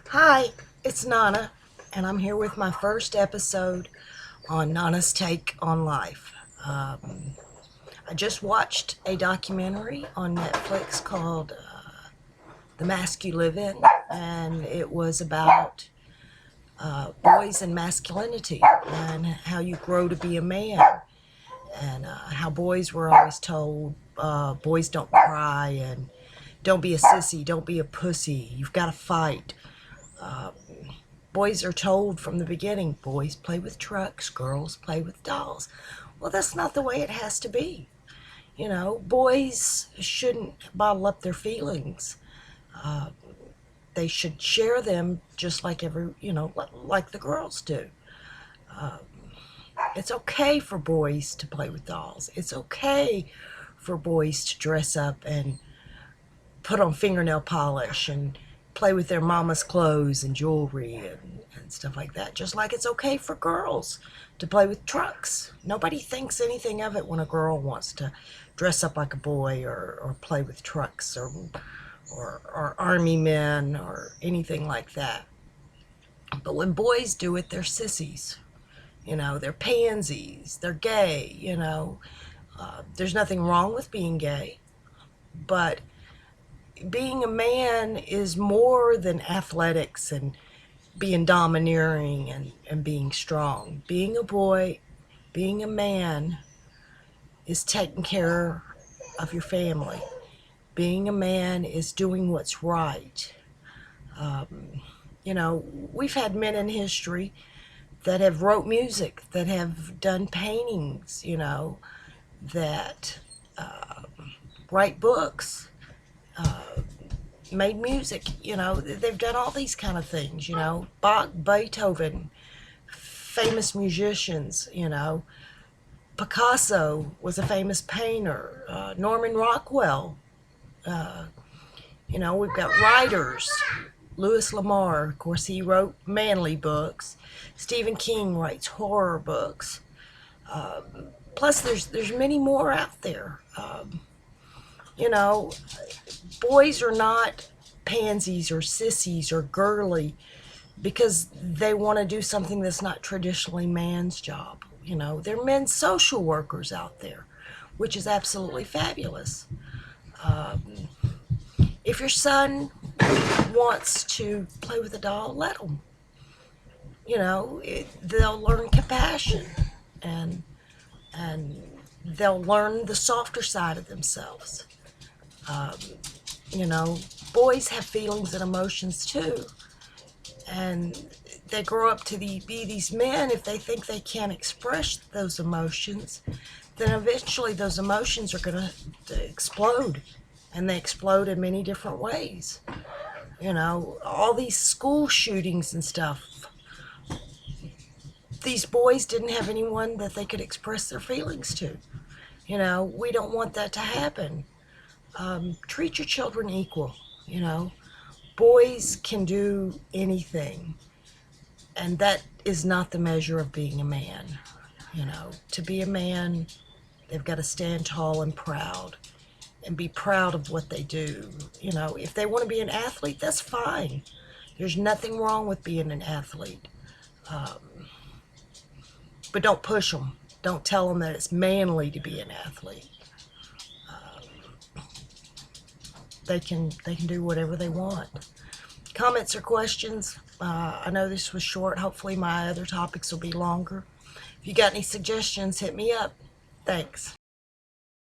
Hi, it's Nana, and I'm here with my first episode on Nana's Take on Life. I just watched a documentary on Netflix called The Mask You Live In, and it was about boys and masculinity and how you grow to be a man, and how boys were always told boys don't cry and don't be a sissy, don't be a pussy, you've got to fight. Uh, Boys are told from the beginning, boys play with trucks, girls play with dolls. Well, that's not the way it has to be. You know, boys shouldn't bottle up their feelings. Uh, they should share them just like like the girls do. Uh, it's okay for boys to play with dolls. It's okay for boys to dress up and put on fingernail polish and play with their mama's clothes and jewelry and stuff like that. Just like it's okay for girls to play with trucks. Nobody thinks anything of it when a girl wants to dress up like a boy or play with trucks or army men or anything like that. But when boys do it, they're sissies. You know, they're pansies. They're gay, you know. There's nothing wrong with being gay, but being a man is more than athletics and being domineering and being strong. Being a boy, being a man, is taking care of your family. Being a man is doing what's right. You know, we've had men in history that have wrote music, that have done paintings, you know, that write books, made music, you know, they've done all these kind of things, you know, Bach, Beethoven, famous musicians, you know. Picasso was a famous painter. Norman Rockwell, you know, we've got writers. Lewis Lamar, of course, he wrote manly books. Stephen King writes horror books. Plus, there's many more out there. You know, boys are not pansies or sissies or girly because they want to do something that's not traditionally man's job. You know, there are men's social workers out there, which is absolutely fabulous. If your son wants to play with a doll, let them. You know, they'll learn compassion and and they'll learn the softer side of themselves. Um, you know, boys have feelings and emotions too, and they grow up to be these men. If they think they can't express those emotions, then eventually those emotions are going to explode, and they explode in many different ways. You know, all these school shootings and stuff. These boys didn't have anyone that they could express their feelings to. You know, we don't want that to happen. Treat your children equal. You know, boys can do anything, and that is not the measure of being a man. You know, to be a man, they've got to stand tall and proud and be proud of what they do. You know, if they want to be an athlete, that's fine. There's nothing wrong with being an athlete. But don't push them. Don't tell them that it's manly to be an athlete. They can do whatever they want. Comments or questions? I know this was short. Hopefully my other topics will be longer. If you got any suggestions, hit me up. Thanks.